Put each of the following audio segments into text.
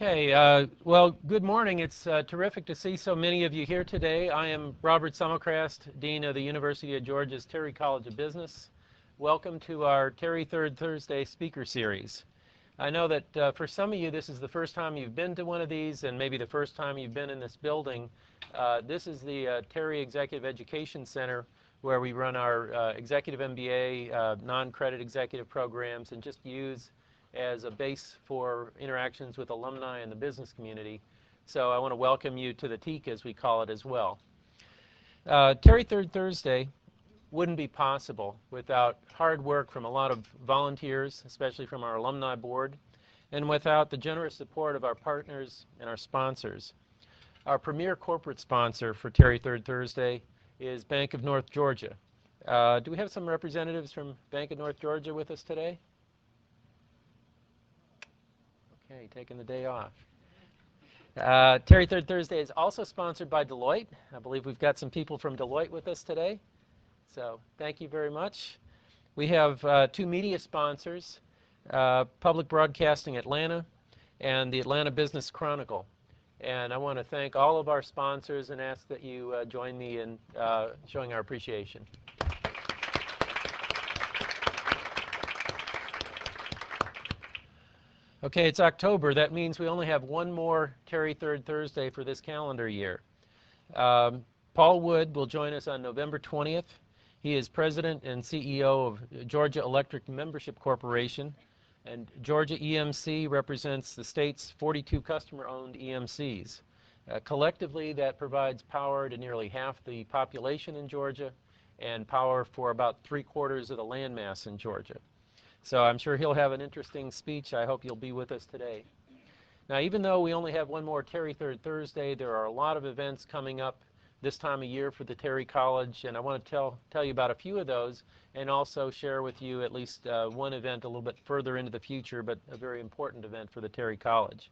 Okay, well, good morning. It's terrific to see so many of you here today. I am Robert Summercrast, Dean of the University of Georgia's Terry College of Business. Welcome to our Terry Third Thursday Speaker Series. I know that for some of you, this is the first time you've been to one of these, and maybe the first time you've been in this building. This is the Terry Executive Education Center, where we run our Executive MBA, non-credit executive programs, and just use as a base for interactions with alumni and the business community. So I want to welcome you to the TEAC, as we call it, as well. Terry Third Thursday wouldn't be possible without hard work from a lot of volunteers, especially from our alumni board, and without the generous support of our partners and our sponsors. Our premier corporate sponsor for Terry Third Thursday is Bank of North Georgia. Do we have some representatives from Bank of North Georgia with us today? Okay, taking the day off. Terry Third Thursday is also sponsored by Deloitte. I believe we've got some people from Deloitte with us today. So thank you very much. We have two media sponsors, Public Broadcasting Atlanta and the Atlanta Business Chronicle. And I want to thank all of our sponsors and ask that you join me in showing our appreciation. Okay, it's October. That means we only have one more Terry Third Thursday for this calendar year. Paul Wood will join us on November 20th. He is President and CEO of Georgia Electric Membership Corporation, and Georgia EMC represents the state's 42 customer-owned EMCs. Collectively, that provides power to nearly half the population in Georgia and power for about 3/4 of the landmass in Georgia. So I'm sure he'll have an interesting speech. I hope you'll be with us today. Now, even though we only have one more Terry Third Thursday, there are a lot of events coming up this time of year for the Terry College, and I want to tell you about a few of those and also share with you at least one event a little bit further into the future, but a very important event for the Terry College.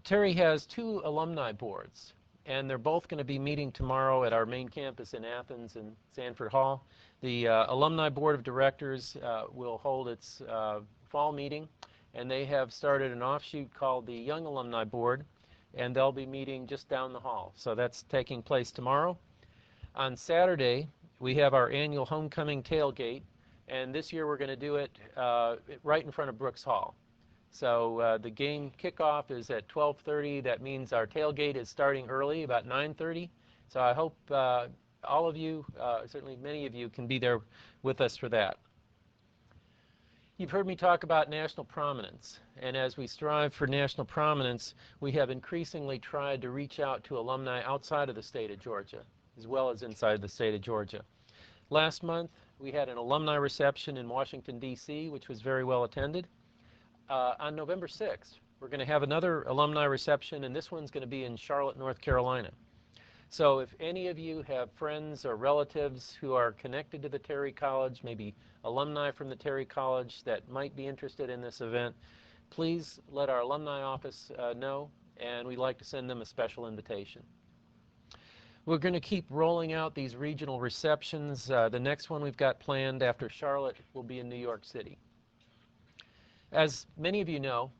Terry has two alumni boards, and they're both going to be meeting tomorrow at our main campus in Athens and Sanford Hall. The Alumni Board of Directors will hold its fall meeting, and they have started an offshoot called the Young Alumni Board, and they'll be meeting just down the hall. So that's taking place tomorrow. On Saturday, we have our annual homecoming tailgate, and this year we're going to do it right in front of Brooks Hall. So the game kickoff is at 12:30. That means our tailgate is starting early, about 9:30. So I hope all of you, certainly many of you, can be there with us for that. You've heard me talk about national prominence, and as we strive for national prominence, we have increasingly tried to reach out to alumni outside of the state of Georgia, as well as inside the state of Georgia. Last month, we had an alumni reception in Washington, D.C., which was very well attended. On November 6th, we're going to have another alumni reception, and this one's going to be in Charlotte, North Carolina. So if any of you have friends or relatives who are connected to the Terry College, maybe alumni from the Terry College that might be interested in this event, please let our alumni office know, and we'd like to send them a special invitation. We're going to keep rolling out these regional receptions. The next one we've got planned after Charlotte will be in New York City. As many of you know,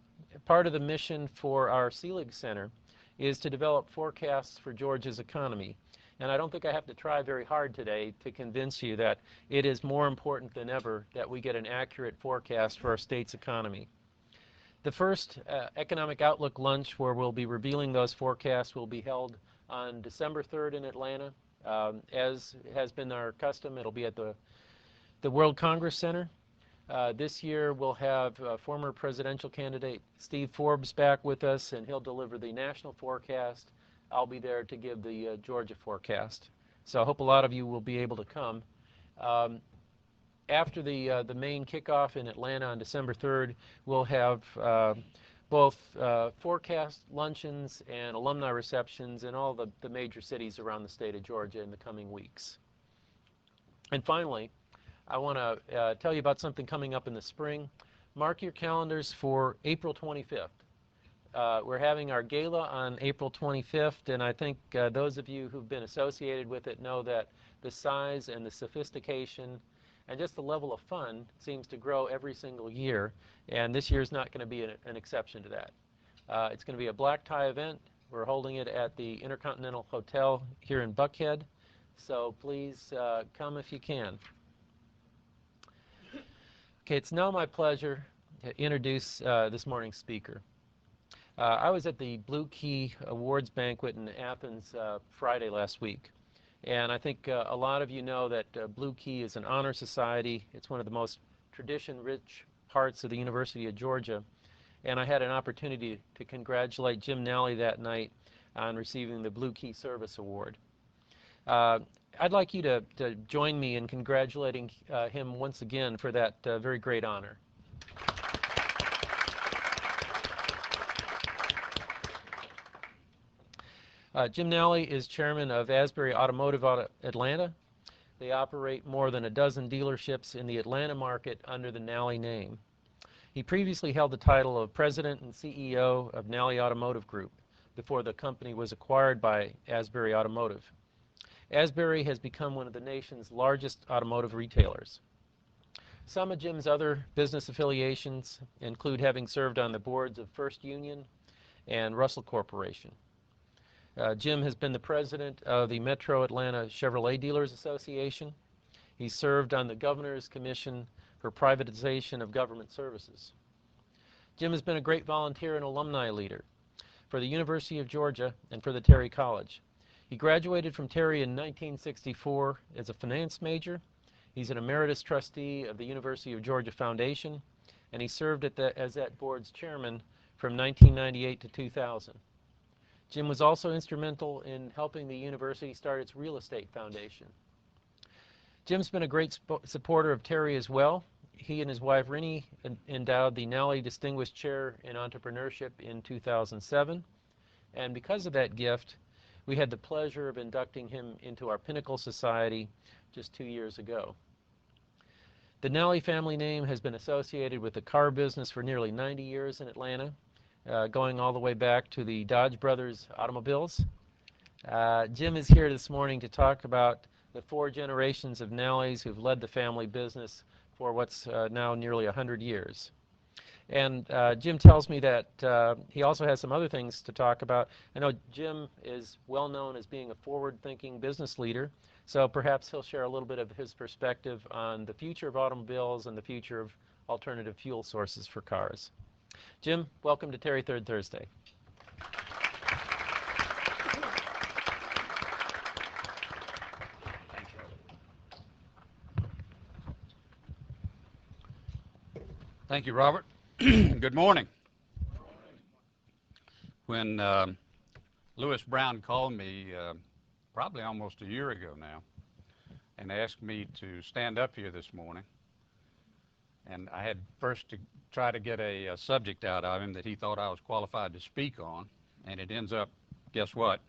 part of the mission for our Seelig Center is to develop forecasts for Georgia's economy. And I don't think I have to try very hard today to convince you that it is more important than ever that we get an accurate forecast for our state's economy. The first Economic Outlook lunch where we'll be revealing those forecasts will be held on December 3rd in Atlanta. As has been our custom, it'll be at the World Congress Center. This year we'll have former presidential candidate Steve Forbes back with us, and he'll deliver the national forecast. I'll be there to give the Georgia forecast. So I hope a lot of you will be able to come. After the main kickoff in Atlanta on December 3rd, we'll have both forecast luncheons and alumni receptions in all the major cities around the state of Georgia in the coming weeks. And finally, I want to tell you about something coming up in the spring. Mark your calendars for April 25th. We're having our gala on April 25th, and I think those of you who've been associated with it know that the size and the sophistication and just the level of fun seems to grow every single year, and this year's not going to be an exception to that. It's going to be a black tie event. We're holding it at the Intercontinental Hotel here in Buckhead, so please come if you can. Okay, it's now my pleasure to introduce this morning's speaker. I was at the Blue Key Awards banquet in Athens Friday last week, and I think a lot of you know that Blue Key is an honor society. It's one of the most tradition-rich parts of the University of Georgia, and I had an opportunity to congratulate Jim Nalley that night on receiving the Blue Key Service Award. I'd like you to join me in congratulating him once again for that very great honor. Jim Nalley is chairman of Asbury Automotive out of Atlanta. They operate more than a dozen dealerships in the Atlanta market under the Nalley name. He previously held the title of president and CEO of Nalley Automotive Group before the company was acquired by Asbury Automotive. Asbury has become one of the nation's largest automotive retailers. Some of Jim's other business affiliations include having served on the boards of First Union and Russell Corporation. Jim has been the president of the Metro Atlanta Chevrolet Dealers Association. He served on the Governor's Commission for Privatization of Government Services. Jim has been a great volunteer and alumni leader for the University of Georgia and for the Terry College. He graduated from Terry in 1964 as a finance major. He's an emeritus trustee of the University of Georgia Foundation, and he served as that board's chairman from 1998 to 2000. Jim was also instrumental in helping the university start its real estate foundation. Jim's been a great supporter of Terry as well. He and his wife Rennie endowed the Nalley Distinguished Chair in Entrepreneurship in 2007, and because of that gift, we had the pleasure of inducting him into our Pinnacle Society just 2 years ago. The Nalley family name has been associated with the car business for nearly 90 years in Atlanta, going all the way back to the Dodge Brothers automobiles. Jim is here this morning to talk about the 4 generations of Nalleys who've led the family business for what's now nearly 100 years. And Jim tells me that he also has some other things to talk about. I know Jim is well known as being a forward-thinking business leader, so perhaps he'll share a little bit of his perspective on the future of automobiles and the future of alternative fuel sources for cars. Jim, welcome to Terry Third Thursday. Thank you, Robert. Good morning. When Lewis Brown called me probably almost a year ago now and asked me to stand up here this morning, and I had first to try to get a subject out of him that he thought I was qualified to speak on, and it ends up, guess what?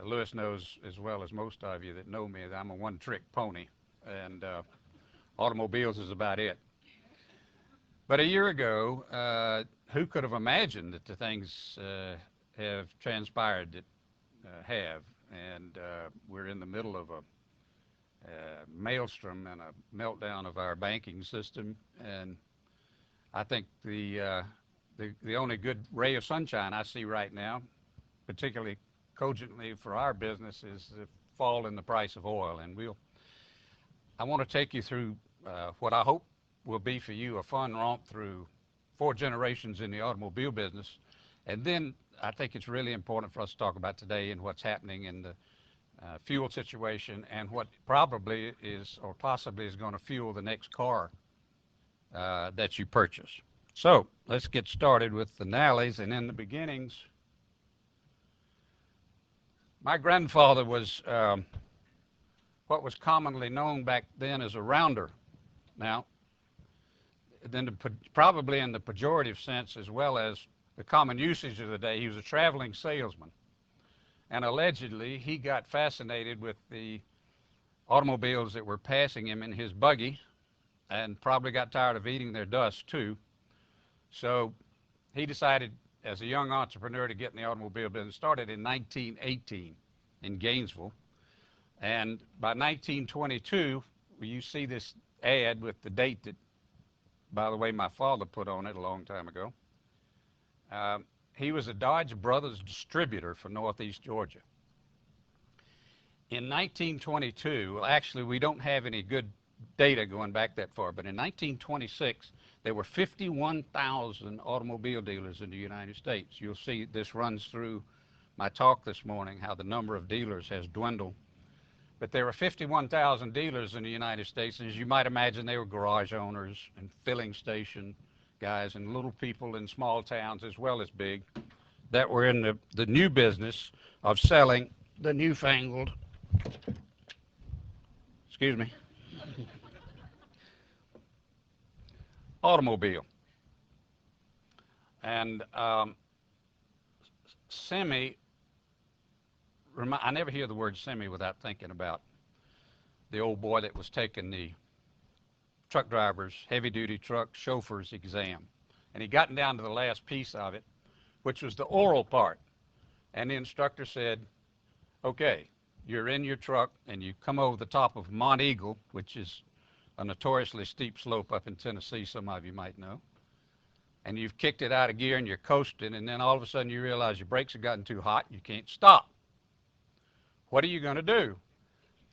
Lewis knows as well as most of you that know me that I'm a one-trick pony, and automobiles is about it. But a year ago, who could have imagined that the things have transpired that have? And we're in the middle of a maelstrom and a meltdown of our banking system. And I think the only good ray of sunshine I see right now, particularly cogently for our business, is the fall in the price of oil. And I want to take you through what I hope will be for you a fun romp through 4 generations in the automobile business. And then I think it's really important for us to talk about today and what's happening in the fuel situation and what probably is or possibly is going to fuel the next car that you purchase. So let's get started with the Nalleys. And in the beginnings, my grandfather was what was commonly known back then as a rounder. Now, then probably in the pejorative sense as well as the common usage of the day, he was a traveling salesman. And allegedly, he got fascinated with the automobiles that were passing him in his buggy and probably got tired of eating their dust too. So he decided as a young entrepreneur to get in the automobile business. Started in 1918 in Gainesville. And by 1922, you see this ad with the date that, by the way, my father put on it a long time ago. He was a Dodge Brothers distributor for Northeast Georgia. In 1922, well, actually, we don't have any good data going back that far, but in 1926, there were 51,000 automobile dealers in the United States. You'll see this runs through my talk this morning, how the number of dealers has dwindled. But there were 51,000 dealers in the United States, and as you might imagine, they were garage owners and filling station guys and little people in small towns as well as big that were in the new business of selling the newfangled, excuse me, automobile. And semi, I never hear the word semi without thinking about the old boy that was taking the truck drivers, heavy-duty truck chauffeurs exam. And he gotten down to the last piece of it, which was the oral part. And the instructor said, okay, you're in your truck and you come over the top of Mont Eagle, which is a notoriously steep slope up in Tennessee, some of you might know. And you've kicked it out of gear and you're coasting, and then all of a sudden you realize your brakes have gotten too hot, you can't stop. What are you going to do?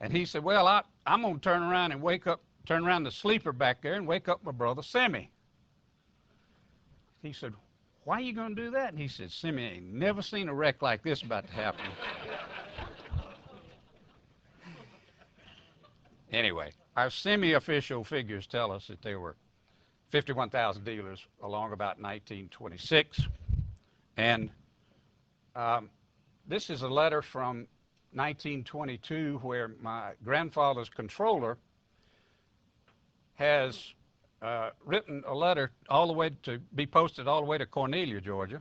And he said, well, I'm going to turn around and turn around the sleeper back there and wake up my brother Semi. He said, why are you going to do that? And he said, Semi ain't never seen a wreck like this about to happen. Anyway, our semi-official figures tell us that there were 51,000 dealers along about 1926. And this is a letter from 1922 where my grandfather's controller has written a letter all the way to be posted all the way to Cornelia, Georgia,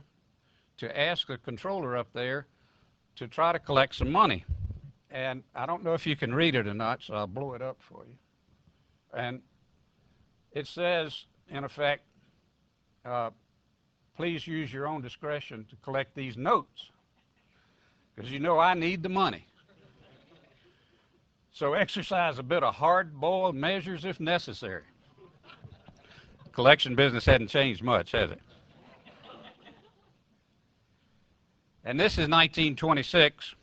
to ask the controller up there to try to collect some money. And I don't know if you can read it or not, so I'll blow it up for you. And it says, in effect, please use your own discretion to collect these notes, because you know I need the money. So exercise a bit of hard-boiled measures if necessary. Collection business hadn't changed much, has it? And this is 1926,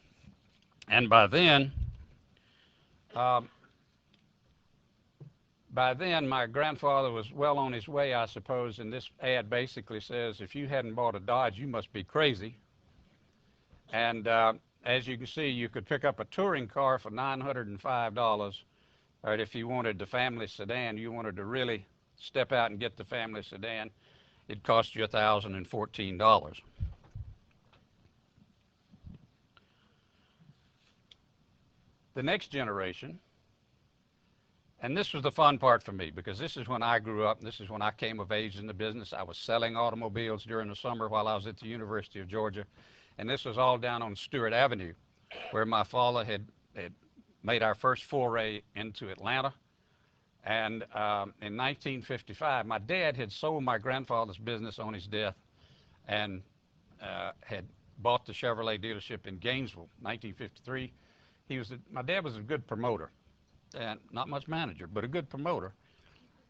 and by then my grandfather was well on his way, I suppose, and this ad basically says, if you hadn't bought a Dodge, you must be crazy. And as you can see, you could pick up a touring car for $905, or if you wanted the family sedan, you wanted to really step out and get the family sedan, it cost you $1,014. The next generation, and this was the fun part for me, because this is when I grew up, and this is when I came of age in the business. I was selling automobiles during the summer while I was at the University of Georgia, and this was all down on Stewart Avenue, where my father had made our first foray into Atlanta. And in 1955, my dad had sold my grandfather's business on his death and had bought the Chevrolet dealership in Gainesville, 1953. My dad was a good promoter, and not much manager, but a good promoter.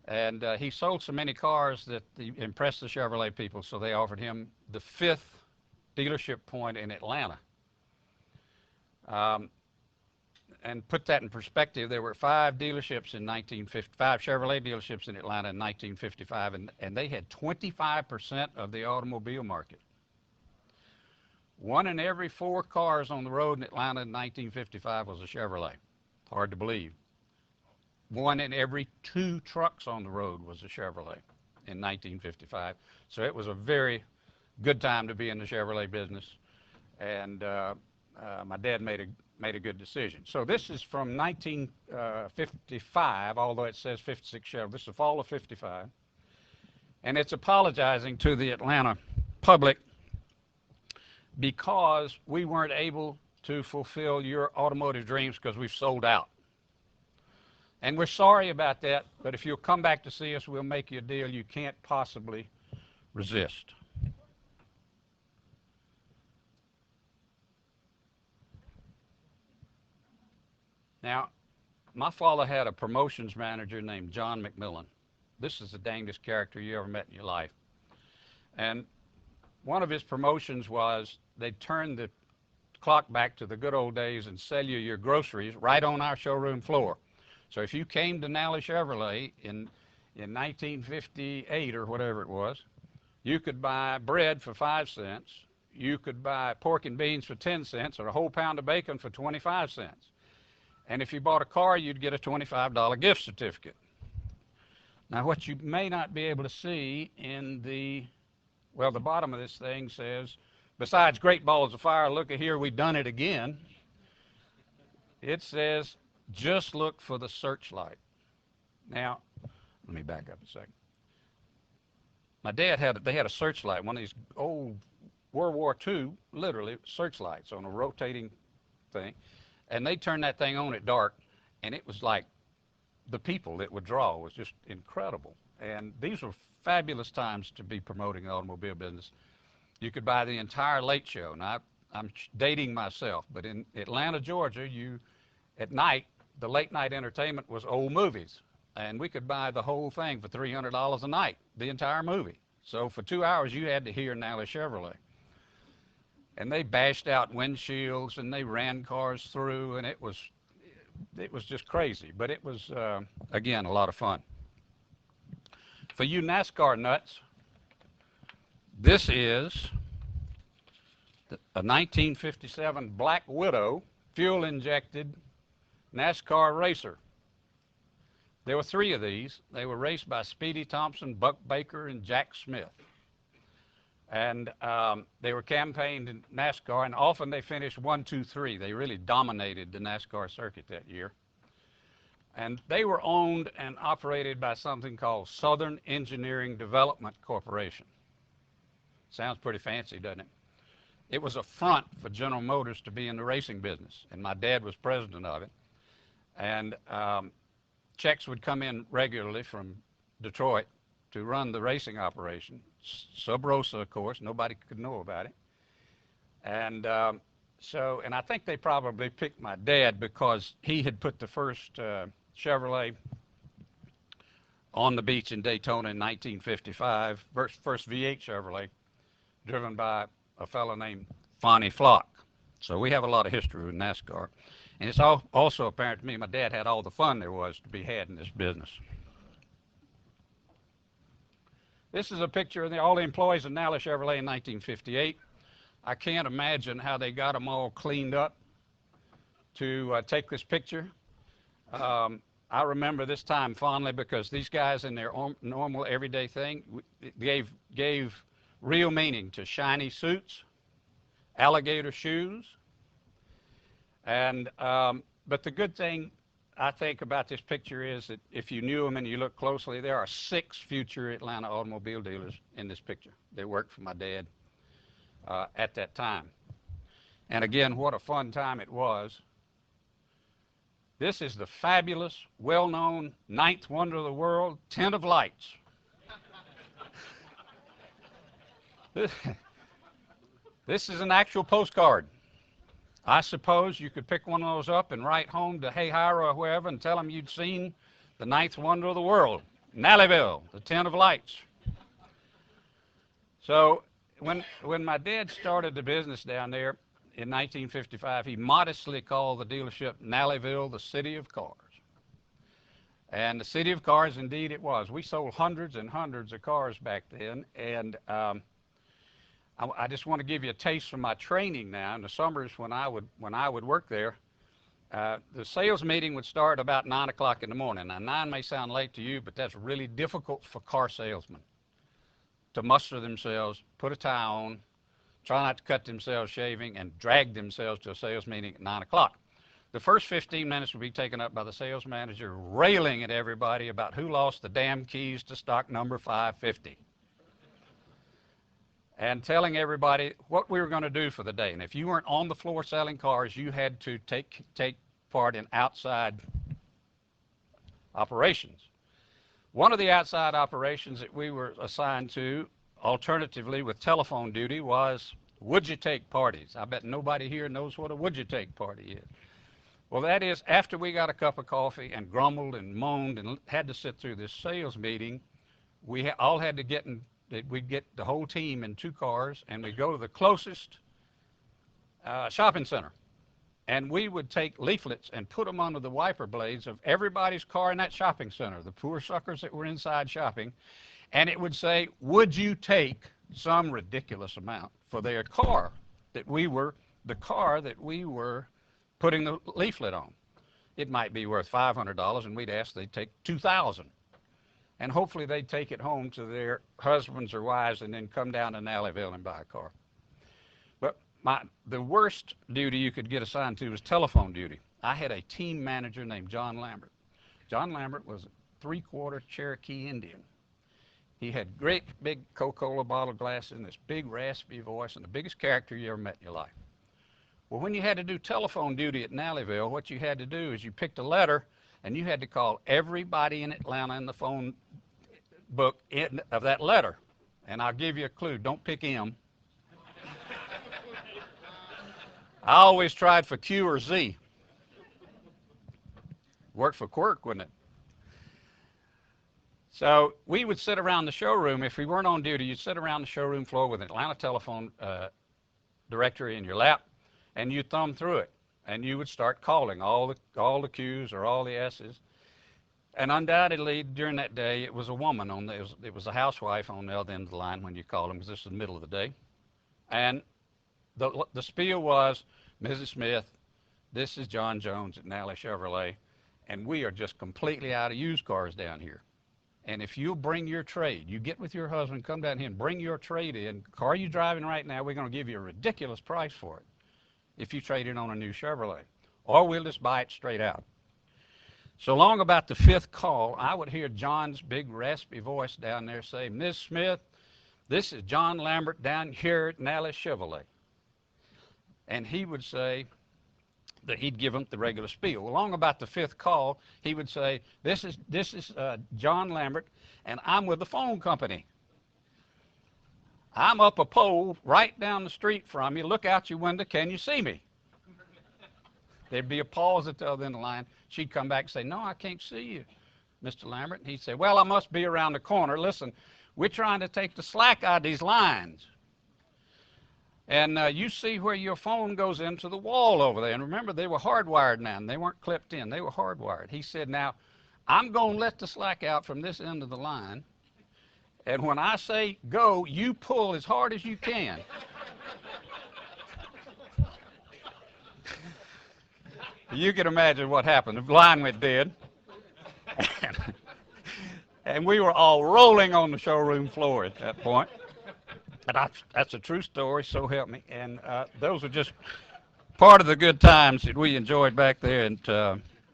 And he sold so many cars that he impressed the Chevrolet people, so they offered him the 5th dealership point in Atlanta. And put that in perspective, there were 5 dealerships in 1955, Chevrolet dealerships in Atlanta in 1955, and they had 25% of the automobile market. 1 in every 4 cars on the road in Atlanta in 1955 was a Chevrolet. Hard to believe. 1 in every 2 trucks on the road was a Chevrolet in 1955. So it was a very good time to be in the Chevrolet business, and my dad made a good decision. So this is from 1955, although it says 56 Chevrolet. This is the fall of 55, and it's apologizing to the Atlanta public because we weren't able to fulfill your automotive dreams because we've sold out. And we're sorry about that, but if you'll come back to see us, we'll make you a deal you can't possibly resist. Now, my father had a promotions manager named John McMillan. This is the dangest character you ever met in your life. And one of his promotions was they'd turn the clock back to the good old days and sell you your groceries right on our showroom floor. So if you came to Nalley Chevrolet in 1958 or whatever it was, you could buy bread for 5 cents, you could buy pork and beans for 10 cents, or a whole pound of bacon for 25 cents. And if you bought a car, you'd get a $25 gift certificate. Now, what you may not be able to see in the bottom of this thing says, besides great balls of fire, look at here, we've done it again. It says, just look for the searchlight. Now, let me back up a second. My dad had a searchlight, one of these old World War II, literally, searchlights on a rotating thing. And they turned that thing on at dark, and it was like the people it would draw was just incredible. And these were fabulous times to be promoting the automobile business. You could buy the entire late show. Now, I'm dating myself, but in Atlanta, Georgia, at night, the late night entertainment was old movies. And we could buy the whole thing for $300 a night, the entire movie. So for 2 hours, you had to hear Nalley Chevrolet. And they bashed out windshields, and they ran cars through, and it was just crazy. But it was, again, a lot of fun. For you NASCAR nuts, this is a 1957 Black Widow fuel-injected NASCAR racer. There were 3 of these. They were raced by Speedy Thompson, Buck Baker, and Jack Smith. And they were campaigned in NASCAR, and often they finished 1, 2, 3. They really dominated the NASCAR circuit that year. And they were owned and operated by something called Southern Engineering Development Corporation. Sounds pretty fancy, doesn't it? It was a front for General Motors to be in the racing business, and my dad was president of it. And checks would come in regularly from Detroit to run the racing operation. Sub rosa, of course, nobody could know about it. And and I think they probably picked my dad because he had put the first Chevrolet on the beach in Daytona in 1955, first V8 Chevrolet, driven by a fellow named Fonnie Flock. So we have a lot of history with NASCAR. And it's also apparent to me my dad had all the fun there was to be had in this business. This is a picture of all the employees of Nalley Chevrolet in 1958. I can't imagine how they got them all cleaned up to take this picture. I remember this time fondly because these guys in their normal everyday thing gave real meaning to shiny suits, alligator shoes, and but the good thing I think about this picture is that if you knew them and you look closely, there are 6 future Atlanta automobile dealers in this picture. They worked for my dad at that time. And again, what a fun time it was. This is the fabulous, well-known 9th wonder of the world, tent of lights. This is an actual postcard. I suppose you could pick one of those up and write home to Hayhira or wherever and tell them you'd seen the 9th wonder of the world, Nalleyville, the tent of lights. So when my dad started the business down there in 1955, he modestly called the dealership Nalleyville, the city of cars. And the city of cars, indeed it was. We sold hundreds and hundreds of cars back then, and I just want to give you a taste from my training now. In the summers when I would work there, the sales meeting would start about 9 o'clock in the morning. Now 9 may sound late to you, but that's really difficult for car salesmen to muster themselves, put a tie on, try not to cut themselves shaving, and drag themselves to a sales meeting at 9 o'clock. The first 15 minutes would be taken up by the sales manager railing at everybody about who lost the damn keys to stock number 550. And telling everybody what we were going to do for the day. And if you weren't on the floor selling cars, you had to take part in outside operations. One of the outside operations that we were assigned to, alternatively with telephone duty, was would you take parties. I bet nobody here knows what a would you take party is. Well, that is after we got a cup of coffee and grumbled and moaned and had to sit through this sales meeting, we all had to get in we'd get the whole team in 2 cars, and we'd go to the closest shopping center. And we would take leaflets and put them under the wiper blades of everybody's car in that shopping center, the poor suckers that were inside shopping. And it would say, would you take some ridiculous amount for their car that we were, the car that we were putting the leaflet on. It might be worth $500, and we'd ask they'd take $2,000. And hopefully they'd take it home to their husbands or wives and then come down to Nalleyville and buy a car. But the worst duty you could get assigned to was telephone duty. I had a team manager named John Lambert. John Lambert was a 3/4 Cherokee Indian. He had great big Coca-Cola bottle glasses and this big raspy voice and the biggest character you ever met in your life. Well, when you had to do telephone duty at Nalleyville, what you had to do is you picked a letter and you had to call everybody in Atlanta in the phone book of that letter. And I'll give you a clue, don't pick M. I always tried for Q or Z. Worked for Quirk, wouldn't it? So we would sit around the showroom. If we weren't on duty, you'd sit around the showroom floor with an Atlanta telephone directory in your lap, and you'd thumb through it. And you would start calling all the Qs or all the S's. And undoubtedly, during that day, it was a woman on the, it was a housewife on the other end of the line when you called them, because this was the middle of the day. And the spiel was, Mrs. Smith, this is John Jones at Nalley Chevrolet, and we are just completely out of used cars down here. And if you bring your trade, you get with your husband, come down here and bring your trade in, the car you're driving right now, we're going to give you a ridiculous price for it if you trade it on a new Chevrolet, or we'll just buy it straight out. So long about the 5th call, I would hear John's big raspy voice down there say, Ms. Smith, this is John Lambert down here at Nalley Chevrolet. And he would say that he'd give them the regular spiel. Along about the 5th call, he would say, this is John Lambert, and I'm with the phone company. I'm up a pole right down the street from you. Look out your window. Can you see me? There'd be a pause at the other end of the line. She'd come back and say, no, I can't see you, Mr. Lambert. And he'd say, well, I must be around the corner. Listen, we're trying to take the slack out of these lines. And you see where your phone goes into the wall over there. And remember, they were hardwired now, and they weren't clipped in. They were hardwired. He said, now, I'm going to let the slack out from this end of the line. And when I say go, you pull as hard as you can. You can imagine what happened. The line went dead. And we were all rolling on the showroom floor at that point. But that's a true story, so help me. And those are just part of the good times that we enjoyed back there at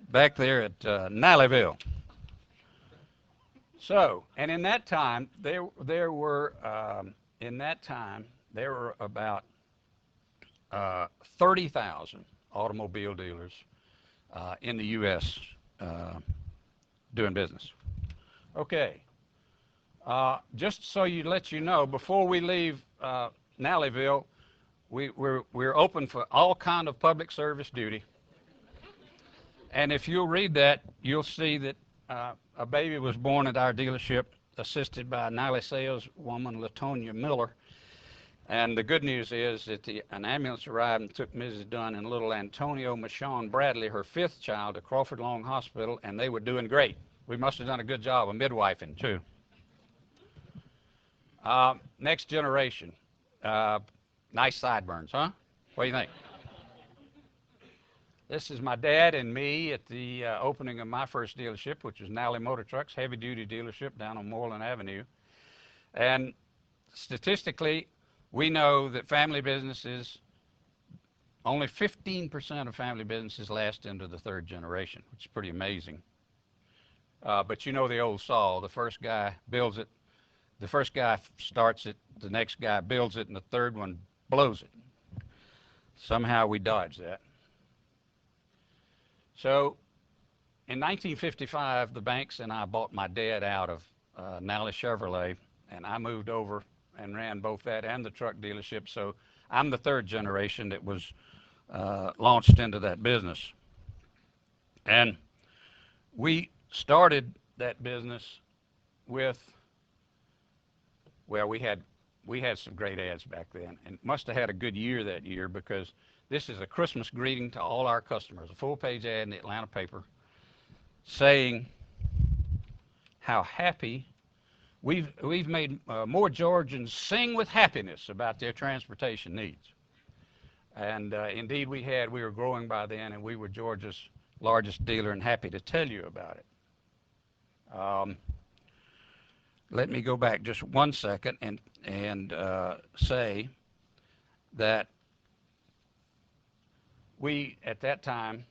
Nalleyville. So, and in that time, there were about 30,000 automobile dealers in the U.S. Doing business. Okay. Just so let you know, before we leave Nalleyville, we're open for all kind of public service duty. And if you'll read that, you'll see that a baby was born at our dealership, assisted by a Nalley saleswoman, LaTonya Miller. And the good news is that an ambulance arrived and took Mrs. Dunn and little Antonio Michonne Bradley, her 5th child, to Crawford Long Hospital, and they were doing great. We must have done a good job of midwifing, too. Next generation. Nice sideburns, huh? What do you think? This is my dad and me at the opening of my first dealership, which was Nalley Motor Trucks, heavy-duty dealership down on Moreland Avenue. And statistically, we know that family businesses, only 15% of family businesses last into the 3rd generation, which is pretty amazing. But you know the old saw, the first guy builds it, the first guy starts it, the next guy builds it, and the third one blows it. Somehow we dodge that. So in 1955, the banks and I bought my dad out of Nalley Chevrolet, and I moved over and ran both that and the truck dealership. So I'm the 3rd generation that was launched into that business. And we started that business with Well, we had some great ads back then, and must have had a good year that year, because this is a Christmas greeting to all our customers, a full-page ad in the Atlanta paper saying how happy we've made more Georgians sing with happiness about their transportation needs. And indeed we were growing by then, and we were Georgia's largest dealer, and happy to tell you about it. Let me go back just 1 second and say that we, at that time,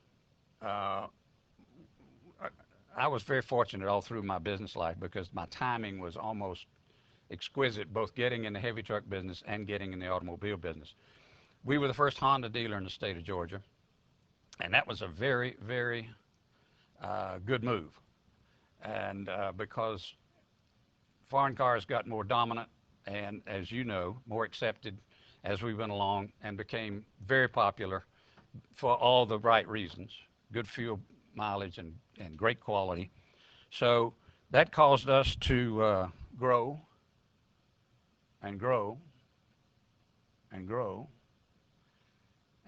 I was very fortunate all through my business life, because my timing was almost exquisite, both getting in the heavy truck business and getting in the automobile business. We were the first Honda dealer in the state of Georgia, and that was a very, very good move. And because foreign cars got more dominant and, as you know, more accepted as we went along, and became very popular for all the right reasons: good fuel mileage and great quality. So that caused us to grow and grow and grow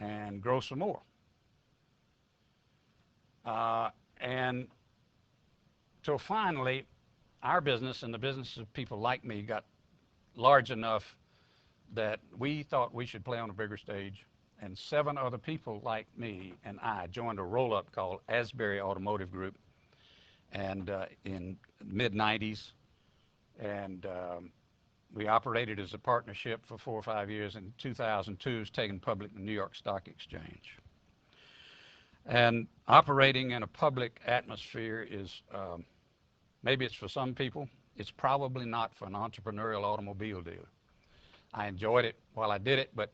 and grow some more. And till finally our business and the business of people like me got large enough that we thought we should play on a bigger stage, and 7 other people like me and I joined a roll-up called Asbury Automotive Group, and in mid-90s, and we operated as a partnership for 4 or 5 years. In 2002, it was taken public in the New York Stock Exchange. And operating in a public atmosphere is, maybe it's for some people, it's probably not for an entrepreneurial automobile dealer. I enjoyed it while I did it, but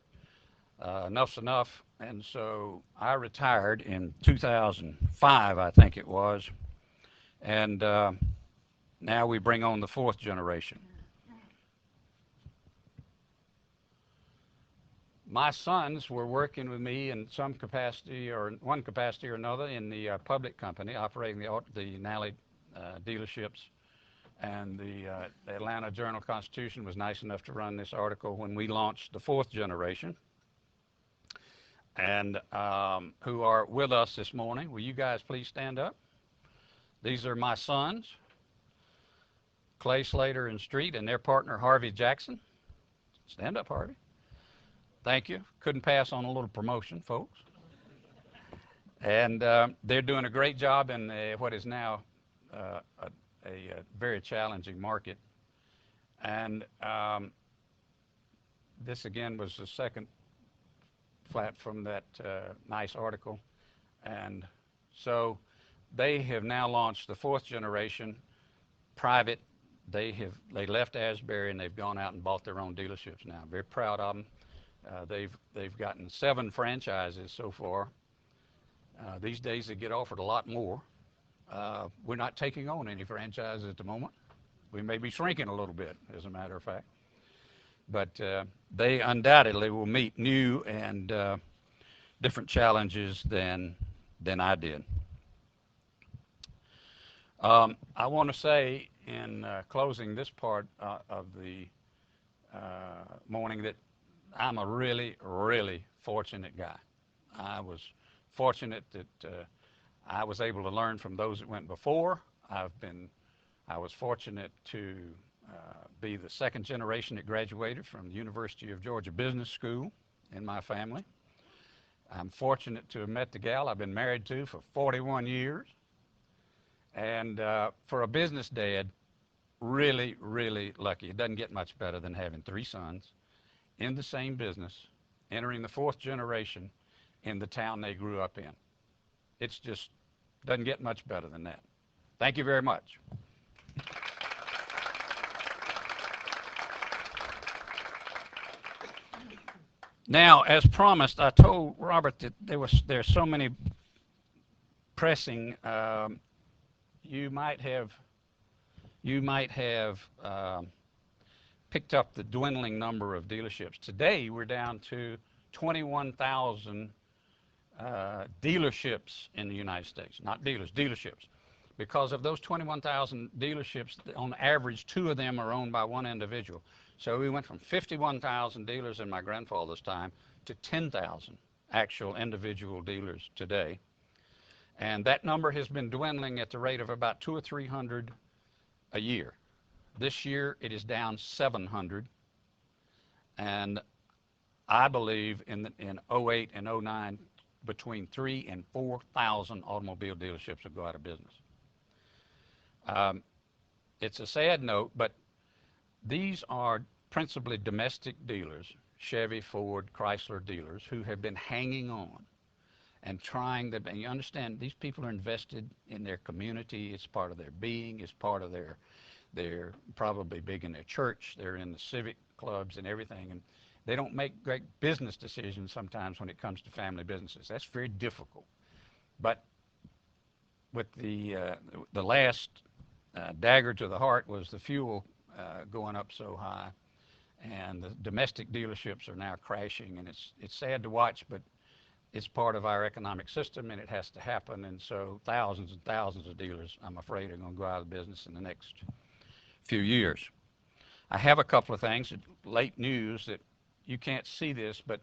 enough's enough. And so I retired in 2005, I think it was, and now we bring on the 4th generation. My sons were working with me in some capacity, or one capacity or another, in the public company, operating the Nalley dealerships. And the Atlanta Journal-Constitution was nice enough to run this article when we launched the 4th generation, and who are with us this morning. Will you guys please stand up? These are my sons, Clay Slater and Street, and their partner Harvey Jackson. Stand up, Harvey. Thank you. Couldn't pass on a little promotion, folks. And they're doing a great job in what is now a very challenging market. And this again was the second flat from that nice article. And so they have now launched the 4th generation private. They left Asbury and they've gone out and bought their own dealerships now. I'm very proud of them. They've gotten 7 franchises so far. These days they get offered a lot more. We're not taking on any franchises at the moment. We may be shrinking a little bit, as a matter of fact. But they undoubtedly will meet new and different challenges than I did. I want to say in closing this part of the morning that I'm a really, really fortunate guy. I was fortunate that I was able to learn from those that went before. I was fortunate to be the 2nd generation that graduated from the University of Georgia Business School in my family. I'm fortunate to have met the gal I've been married to for 41 years. And for a business dad, really, really lucky. It doesn't get much better than having 3 sons in the same business, entering the 4th generation in the town they grew up in. It's just doesn't get much better than that. Thank you very much. Now, as promised, I told Robert that there's so many pressing. You might have picked up the dwindling number of dealerships. Today, we're down to 21,000 dealerships in the United States, not dealers, dealerships. Because of those 21,000 dealerships, on average, 2 of them are owned by one individual. So we went from 51,000 dealers in my grandfather's time to 10,000 actual individual dealers today. And that number has been dwindling at the rate of about 200 or 300 a year. This year it is down 700. And I believe in '08 and '09, between 3,000 and 4,000 automobile dealerships will go out of business. It's a sad note, but these are principally domestic dealers, Chevy, Ford, Chrysler dealers, who have been hanging on and trying to, and you understand, these people are invested in their community. It's part of their being. It's part of they're probably big in their church. They're in the civic clubs and everything. And they don't make great business decisions sometimes when it comes to family businesses. That's very difficult. But with the last dagger to the heart was the fuel going up so high, and the domestic dealerships are now crashing, and it's sad to watch, but it's part of our economic system, and it has to happen. And so thousands and thousands of dealers, I'm afraid, are going to go out of business in the next few years. I have a couple of things, late news, that you can't see this, but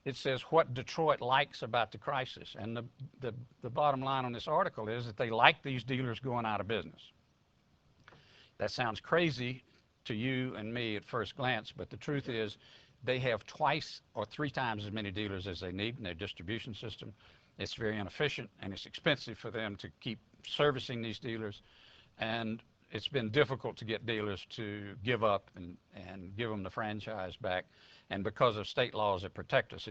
it says what Detroit likes about the crisis. And the bottom line on this article is that they like these dealers going out of business. That sounds crazy to you and me at first glance, but the truth is they have twice or 3 times as many dealers as they need in their distribution system. It's very inefficient, and it's expensive for them to keep servicing these dealers, and it's been difficult to get dealers to give up and give them the franchise back. And because of state laws that protect us,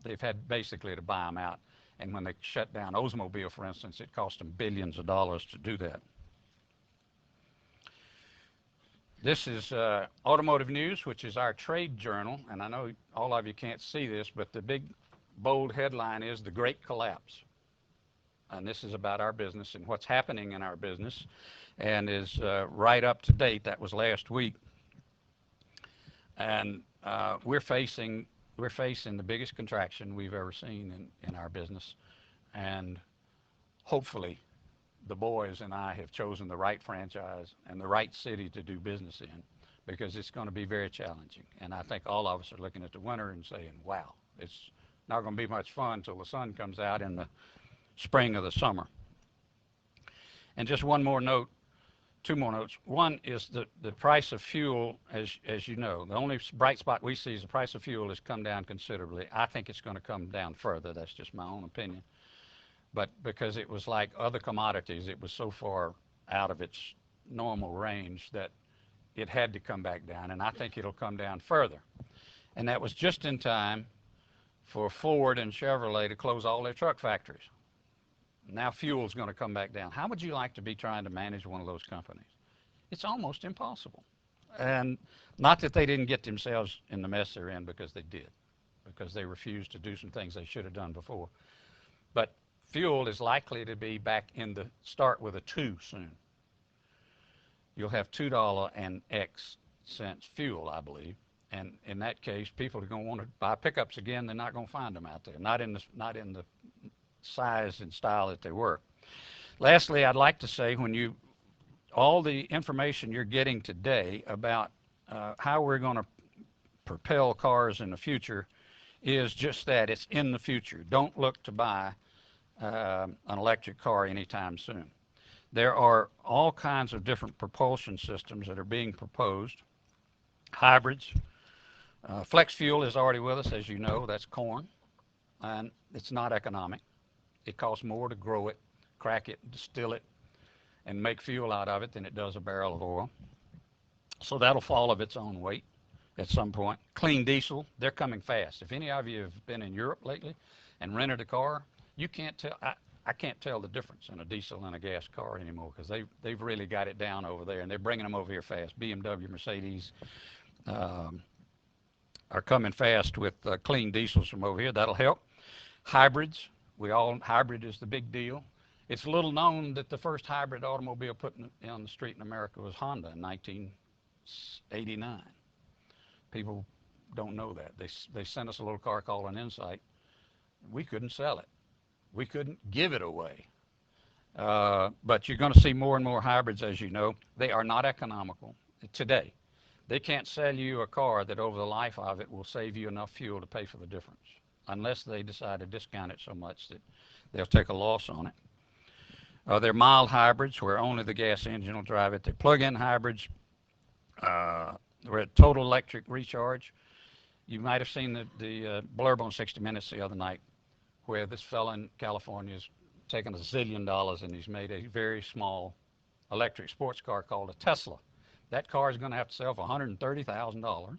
they've had basically to buy them out. And when they shut down Oldsmobile, for instance, it cost them billions of dollars to do that. This is Automotive News, which is our trade journal. And I know all of you can't see this, but the big bold headline is The Great Collapse. And this is about our business and what's happening in our business, and is right up to date. That was last week. And we're facing the biggest contraction we've ever seen in our business. And hopefully the boys and I have chosen the right franchise and the right city to do business in, because it's going to be very challenging. And I think all of us are looking at the winter and saying, wow, it's not going to be much fun until the sun comes out in the spring of the summer. And just one more note, 2 more notes. One is the price of fuel, as you know. The only bright spot we see is the price of fuel has come down considerably. I think it's going to come down further. That's just my own opinion. But because it was like other commodities, it was so far out of its normal range that it had to come back down, and I think it'll come down further. And that was just in time for Ford and Chevrolet to close all their truck factories. Now fuel's going to come back down. How would you like to be trying to manage one of those companies? It's almost impossible. And not that they didn't get themselves in the mess they're in, because they did, because they refused to do some things they should have done before. But fuel is likely to be back in the start with a 2 soon. You'll have $2 and X cents fuel, I believe. And in that case, people are going to want to buy pickups again. They're not going to find them out there, not in the size and style that they were. Lastly, I'd like to say, all the information you're getting today about how we're going to propel cars in the future is just that. It's in the future. Don't look to buy an electric car anytime soon. There are all kinds of different propulsion systems that are being proposed. Hybrids. Flex fuel is already with us, as you know. That's corn, and it's not economic. It costs more to grow it, crack it, distill it, and make fuel out of it than it does a barrel of oil. So that'll fall of its own weight at some point. Clean diesel, they're coming fast. If any of you have been in Europe lately and rented a car, you can't tell. I can't tell the difference in a diesel and a gas car anymore, because they've really got it down over there, and they're bringing them over here fast. BMW, Mercedes are coming fast with clean diesels from over here. That'll help. Hybrids. Hybrid is the big deal. It's little known that the first hybrid automobile put on the street in America was Honda in 1989. People don't know that. They sent us a little car called an Insight. We couldn't sell it. We couldn't give it away. But you're going to see more and more hybrids, as you know. They are not economical today. They can't sell you a car that over the life of it will save you enough fuel to pay for the difference, unless they decide to discount it so much that they'll take a loss on it. They're mild hybrids where only the gas engine will drive it. They're plug-in hybrids. We're at total electric recharge. You might have seen the blurb on 60 Minutes the other night where this fellow in California has taken $1 zillion and he's made a very small electric sports car called a Tesla. That car is going to have to sell for $130,000.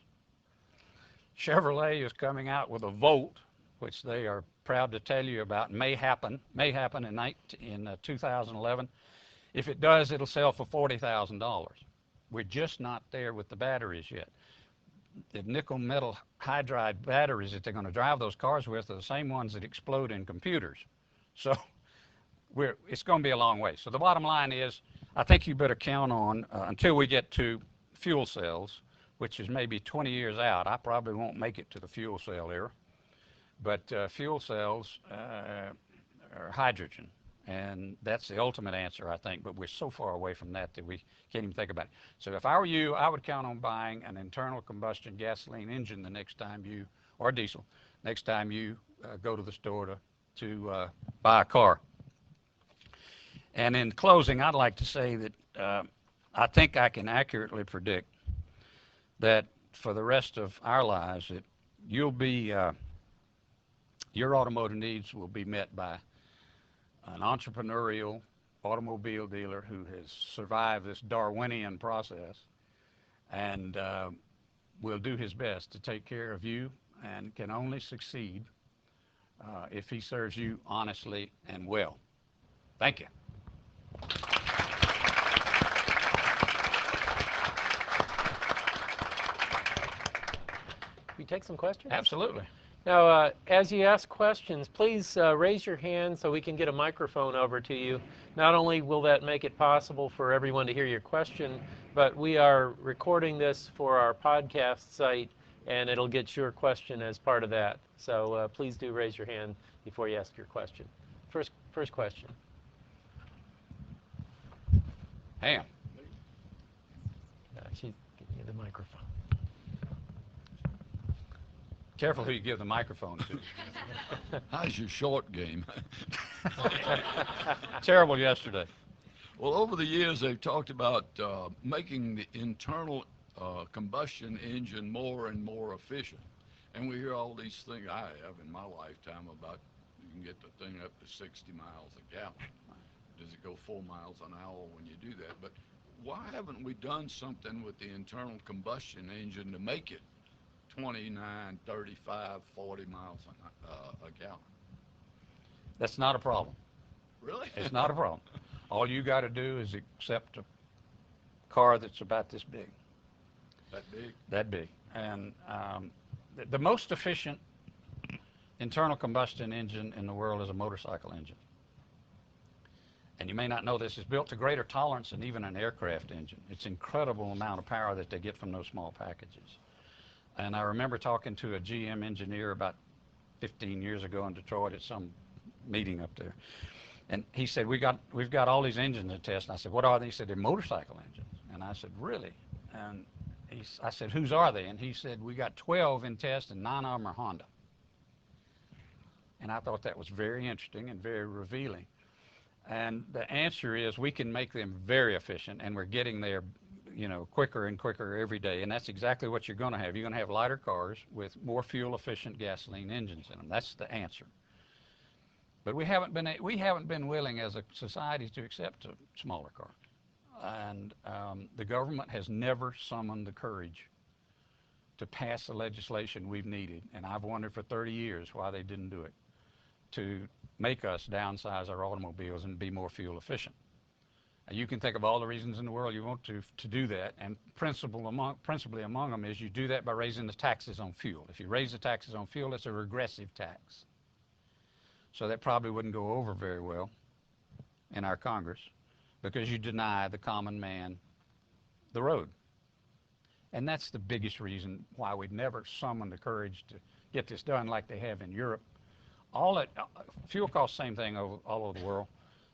Chevrolet is coming out with a Volt, which they are proud to tell you about. May happen in 2011. If it does, it'll sell for $40,000. We're just not there with the batteries yet. The nickel metal hydride batteries that they're going to drive those cars with are the same ones that explode in computers. So it's going to be a long way. So the bottom line is, I think you better count on, until we get to fuel cells, which is maybe 20 years out. I probably won't make it to the fuel cell era. But fuel cells are hydrogen. And that's the ultimate answer, I think. But we're so far away from that that we can't even think about it. So if I were you, I would count on buying an internal combustion gasoline engine the next time you, or diesel, next time you go to the store to buy a car. And in closing, I'd like to say that I think I can accurately predict that for the rest of our lives, that you'll be, your automotive needs will be met by an entrepreneurial automobile dealer who has survived this Darwinian process and will do his best to take care of you and can only succeed if he serves you honestly and well. Thank you. We take some questions? Absolutely. Now, as you ask questions, please raise your hand so we can get a microphone over to you. Not only will that make it possible for everyone to hear your question, but we are recording this for our podcast site, and it'll get your question as part of that. So please do raise your hand before you ask your question. First question. Ham. She's giving you the microphone. Careful who you give the microphone to. How's your short game? Terrible yesterday. Well, over the years, they've talked about making the internal combustion engine more and more efficient. And we hear all these things, I have in my lifetime, about you can get the thing up to 60 miles a gallon. Does it go 4 miles an hour when you do that? But why haven't we done something with the internal combustion engine to make it 29, 35, 40 miles a gallon? That's not a problem. Really? It's not a problem. All you got to do is accept a car that's about this big. That big? That big. And the most efficient internal combustion engine in the world is a motorcycle engine. And you may not know this, it's built to greater tolerance than even an aircraft engine. It's an incredible amount of power that they get from those small packages. And I remember talking to a GM engineer about 15 years ago in Detroit at some meeting up there. And he said, we've got all these engines to test. And I said, what are they? He said, they're motorcycle engines. And I said, really? And I said, whose are they? And he said, we got 12 in test and 9 of them are Honda. And I thought that was very interesting and very revealing. And the answer is we can make them very efficient, and we're getting there, you know, quicker and quicker every day. And that's exactly what you're going to have. You're going to have lighter cars with more fuel-efficient gasoline engines in them. That's the answer. But we haven't been willing as a society to accept a smaller car. And the government has never summoned the courage to pass the legislation we've needed. And I've wondered for 30 years why they didn't do it, to make us downsize our automobiles and be more fuel efficient. You can think of all the reasons in the world you want to do that, and principally among them is you do that by raising the taxes on fuel. If you raise the taxes on fuel, it's a regressive tax. So that probably wouldn't go over very well in our Congress, because you deny the common man the road. And that's the biggest reason why we'd never summoned the courage to get this done like they have in Europe. Fuel costs the same thing all over the world.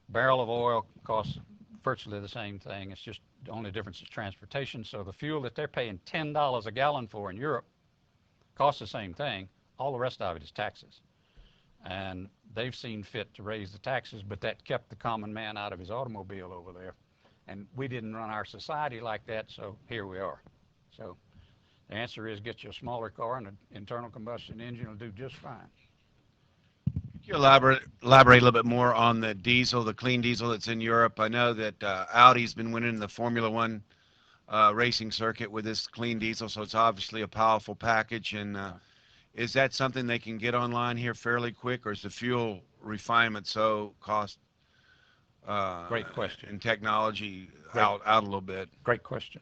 Barrel of oil costs virtually the same thing. It's just The only difference is transportation. So the fuel that they're paying $10 a gallon for in Europe costs the same thing. All the rest of it is taxes. And they've seen fit to raise the taxes, but that kept the common man out of his automobile over there. And we didn't run our society like that, so here we are. So the answer is get you a smaller car, and an internal combustion engine will do just fine. Could you elaborate a little bit more on the diesel, the clean diesel that's in Europe? I know that Audi's been winning the Formula One racing circuit with this clean diesel, so it's obviously a powerful package. And is that something they can get online here fairly quick, or is the fuel refinement so cost Great question. and technology out a little bit? Great question.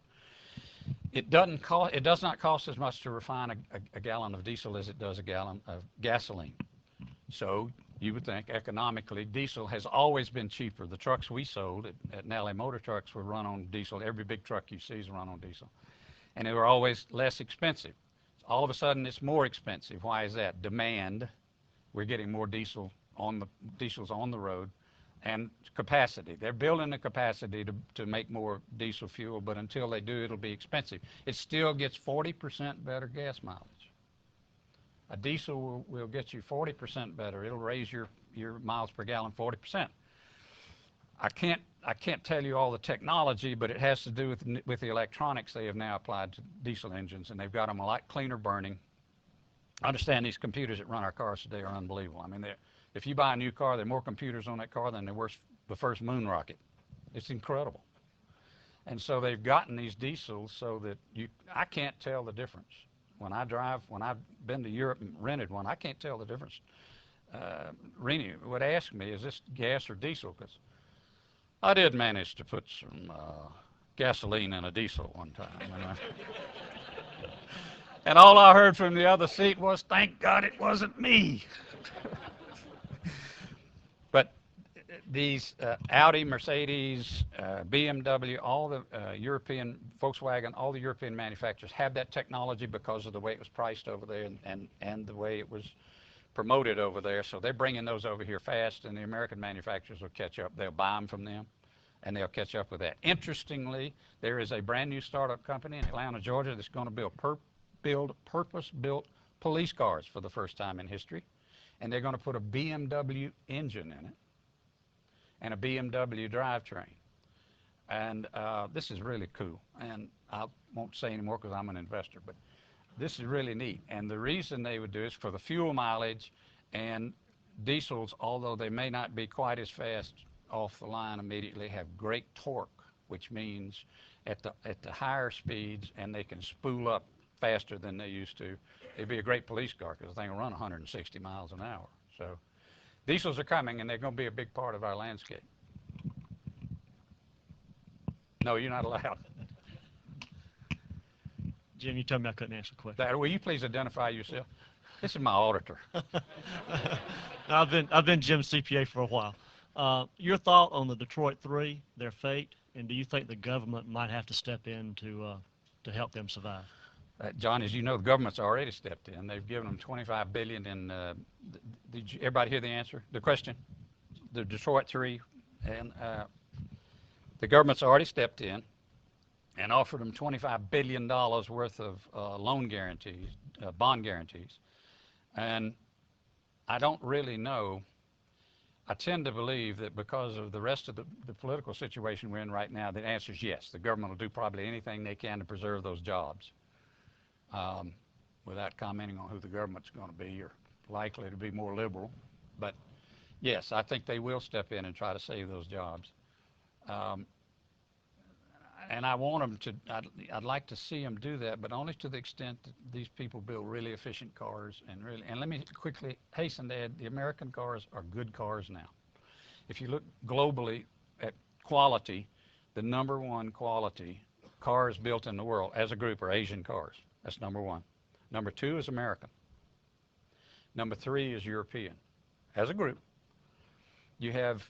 It does not cost as much to refine a gallon of diesel as it does a gallon of gasoline. So you would think economically diesel has always been cheaper. The trucks we sold at Nalley Motor Trucks were run on diesel. Every big truck you see is run on diesel. And they were always less expensive. All of a sudden it's more expensive. Why is that? Demand. We're getting more diesels on the road. And capacity. They're building the capacity to make more diesel fuel, but until they do, it'll be expensive. It still gets 40% better gas mileage. A diesel will get you 40% better. It'll raise your miles per gallon 40%. I can't tell you all the technology, but it has to do with the electronics they have now applied to diesel engines, and they've got them a lot cleaner burning. I understand these computers that run our cars today are unbelievable. I mean, if you buy a new car, there are more computers on that car than there were the first moon rocket. It's incredible. And so they've gotten these diesels so that I can't tell the difference. When I've been to Europe and rented one, I can't tell the difference. Renee would ask me, is this gas or diesel? Because I did manage to put some gasoline in a diesel one time. And all I heard from the other seat was, thank God it wasn't me. But these Audi, Mercedes, BMW, all the European, Volkswagen, all the European manufacturers have that technology because of the way it was priced over there and the way it was promoted over there. So they're bringing those over here fast, and the American manufacturers will catch up. They'll buy them from them, and they'll catch up with that. Interestingly, there is a brand new startup company in Atlanta, Georgia that's going to build purpose-built police cars for the first time in history. And they're going to put a BMW engine in it and a BMW drivetrain. And this is really cool. And I won't say anymore because I'm an investor, but this is really neat. And the reason they would do it is for the fuel mileage, and diesels, although they may not be quite as fast off the line immediately, have great torque, which means at the higher speeds, and they can spool up faster than they used to. It'd be a great police car because the thing will run 160 miles an hour. So diesels are coming, and they're going to be a big part of our landscape. No, you're not allowed. Jim, you told me I couldn't answer the question. Will you please identify yourself? This is my auditor. I've been Jim's CPA for a while. Your thought on the Detroit 3, their fate, and do you think the government might have to step in to help them survive? John, as you know, the government's already stepped in. They've given them $25 billion in. Did everybody hear the answer? The question? The Detroit 3, and the government's already stepped in and offered them $25 billion worth of loan guarantees, bond guarantees. And I don't really know. I tend to believe that because of the rest of the political situation we're in right now, the answer is yes. The government will do probably anything they can to preserve those jobs. Without commenting on who the government's going to be, or likely to be more liberal. But yes, I think they will step in and try to save those jobs. And I want them to, I'd like to see them do that, but only to the extent that these people build really efficient cars. And let me quickly hasten to add, the American cars are good cars now. If you look globally at quality, the #1 quality cars built in the world as a group are Asian cars. That's number one. Number two is American. Number three is European. As a group, you have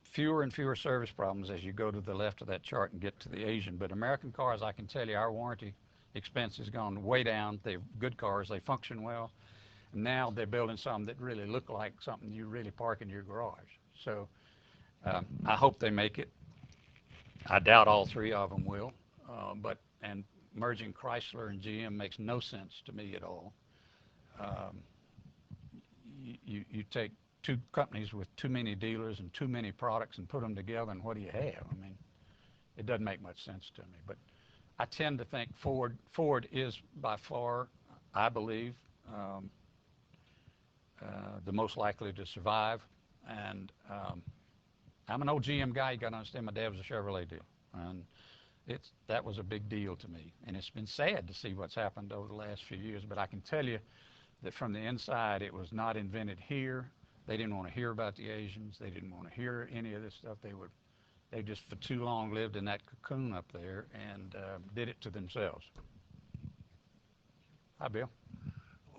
fewer and fewer service problems as you go to the left of that chart and get to the Asian. But American cars, I can tell you, our warranty expense has gone way down. They're good cars. They function well. And now they're building some that really look like something you really park in your garage. So I hope they make it. I doubt all three of them will, and merging Chrysler and GM makes no sense to me at all. You take two companies with too many dealers and too many products and put them together, and what do you have? I mean, it doesn't make much sense to me. But I tend to think Ford is by far, I believe, the most likely to survive. And I'm an old GM guy. You got to understand, my dad was a Chevrolet dealer, and that was a big deal to me. And it's been sad to see what's happened over the last few years. But I can tell you that from the inside, it was not invented here. They didn't want to hear about the Asians. They didn't want to hear any of this stuff. They just for too long lived in that cocoon up there and did it to themselves. Hi, Bill.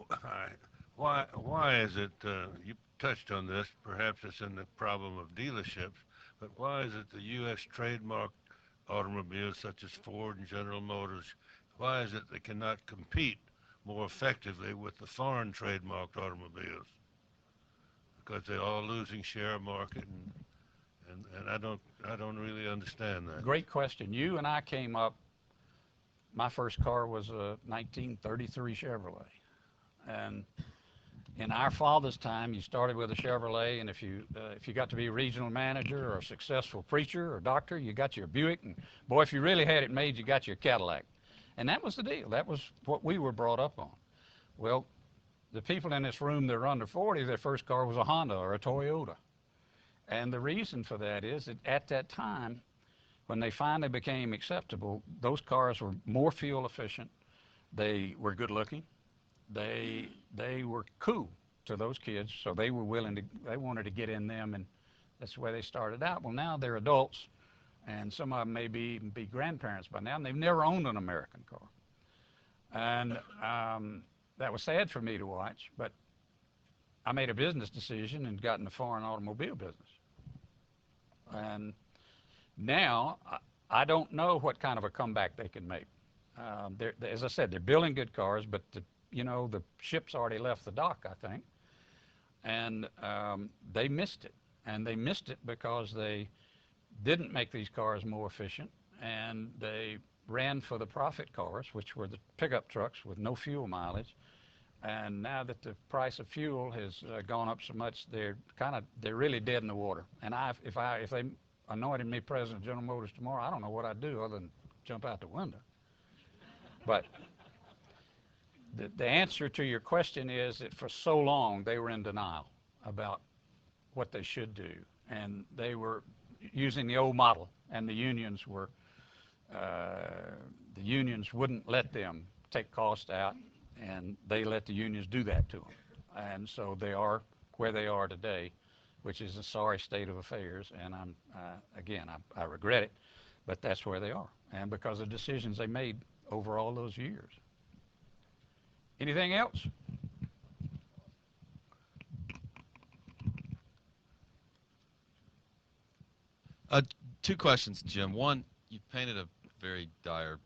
Hi. Why is it, you touched on this, perhaps it's in the problem of dealerships, but why is it the U.S. trademark automobiles such as Ford and General Motors, why is it they cannot compete more effectively with the foreign trademarked automobiles? Because they're all losing share of market, and I don't really understand that. Great question. You and I came up, my first car was a 1933 Chevrolet. And in our father's time, you started with a Chevrolet, and if you got to be a regional manager or a successful preacher or doctor, you got your Buick, and boy, if you really had it made, you got your Cadillac. And that was the deal. That was what we were brought up on. Well, the people in this room that are under 40, their first car was a Honda or a Toyota. And the reason for that is that at that time, when they finally became acceptable, those cars were more fuel efficient. They were good looking. They were cool to those kids, so they were they wanted to get in them, and that's the way they started out. Well, now they're adults, and some of them may even be grandparents by now, and they've never owned an American car. And that was sad for me to watch, but I made a business decision and got in the foreign automobile business. And now I don't know what kind of a comeback they can make. As I said, they're building good cars, but the ship's already left the dock, I think. And they missed it. And they missed it because they didn't make these cars more efficient, and they ran for the profit cars, which were the pickup trucks with no fuel mileage. And now that the price of fuel has gone up so much, they're really dead in the water. And if they anointed me president of General Motors tomorrow, I don't know what I'd do other than jump out the window. But the answer to your question is that for so long they were in denial about what they should do, and they were using the old model, and the unions wouldn't let them take cost out, and they let the unions do that to them. And so they are where they are today, which is a sorry state of affairs, and I regret it, but that's where they are, and because of decisions they made over all those years. Anything else? Two questions, Jim. One, you painted a very dire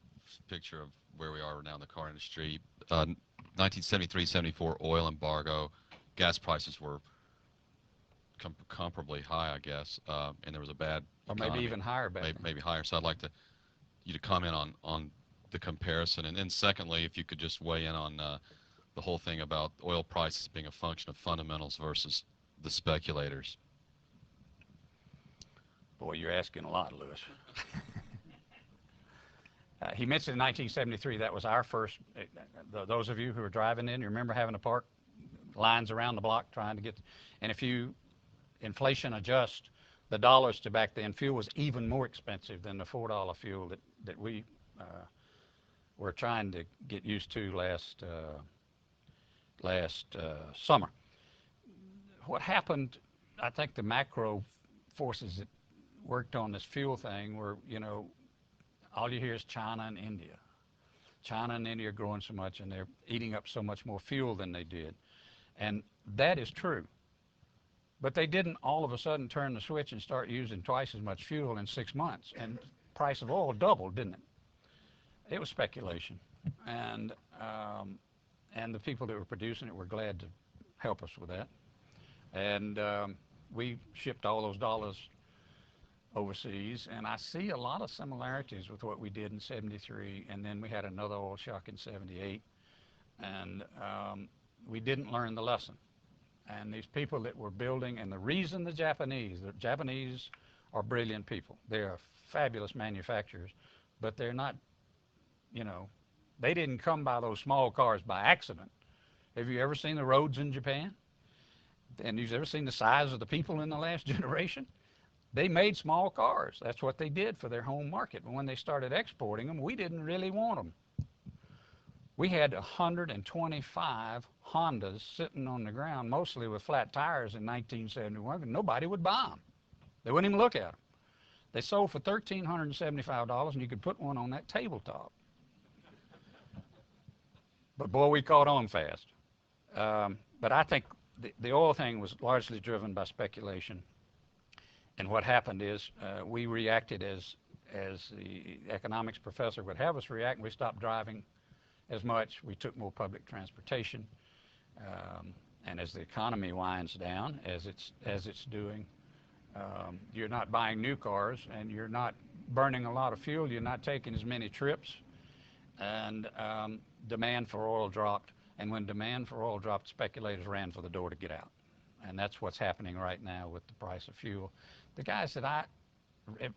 picture of where we are now in the car industry. 1973-74 oil embargo, gas prices were comparably high, I guess, and there was a bad Or economy. maybe even higher back then. Maybe higher. So I'd like you to comment on the comparison, and then secondly, if you could just weigh in on the whole thing about oil prices being a function of fundamentals versus the speculators. Boy, you're asking a lot, Lewis. He mentioned in 1973, that was our first, those of you who were driving in, you remember having to park lines around the block trying to get, and if you inflation adjust the dollars to back then, fuel was even more expensive than the $4 fuel that we were trying to get used to last summer. What happened, I think the macro forces that worked on this fuel thing were, all you hear is China and India. China and India are growing so much, and they're eating up so much more fuel than they did. And that is true. But they didn't all of a sudden turn the switch and start using twice as much fuel in 6 months. And the price of oil doubled, didn't it? It was speculation. And the people that were producing it were glad to help us with that. And we shipped all those dollars overseas, and I see a lot of similarities with what we did in '73, and then we had another oil shock in '78, and we didn't learn the lesson. And these people that were building, and the reason the Japanese are brilliant people. They are fabulous manufacturers, but they're not, you know, they didn't come by those small cars by accident. Have you ever seen the roads in Japan? And you've ever seen the size of the people in the last generation? They made small cars. That's what they did for their home market. But when they started exporting them, we didn't really want them. We had 125 Hondas sitting on the ground, mostly with flat tires in 1971, and nobody would buy them. They wouldn't even look at them. They sold for $1,375, and you could put one on that tabletop. But boy, we caught on fast. But I think the oil thing was largely driven by speculation. And what happened is we reacted as the economics professor would have us react, and we stopped driving as much. We took more public transportation. And as the economy winds down, as it's doing, you're not buying new cars, and you're not burning a lot of fuel. You're not taking as many trips. And demand for oil dropped. And when demand for oil dropped, speculators ran for the door to get out. And that's what's happening right now with the price of fuel. The guys that I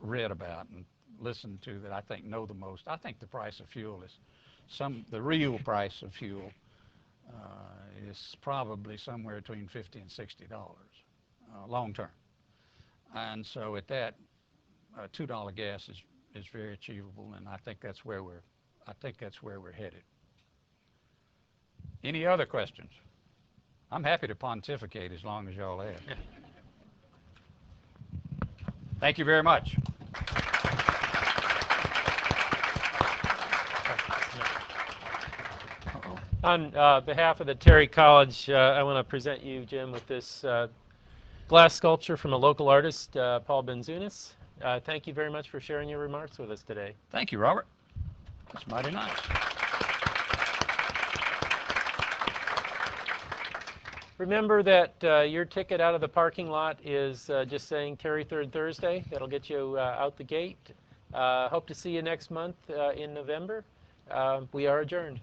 read about and listened to that I think know the most, I think the price of fuel is the real price of fuel is probably somewhere between $50 and $60 long term. And so at that, $2 gas is very achievable, and I think that's where we're headed. Any other questions? I'm happy to pontificate as long as y'all have. Thank you very much. On behalf of the Terry College, I want to present you, Jim, with this glass sculpture from a local artist, Paul Benzunas. Thank you very much for sharing your remarks with us today. Thank you, Robert. That's mighty nice. Remember that your ticket out of the parking lot is just saying Terry Third Thursday. That'll get you out the gate. Hope to see you next month in November. We are adjourned.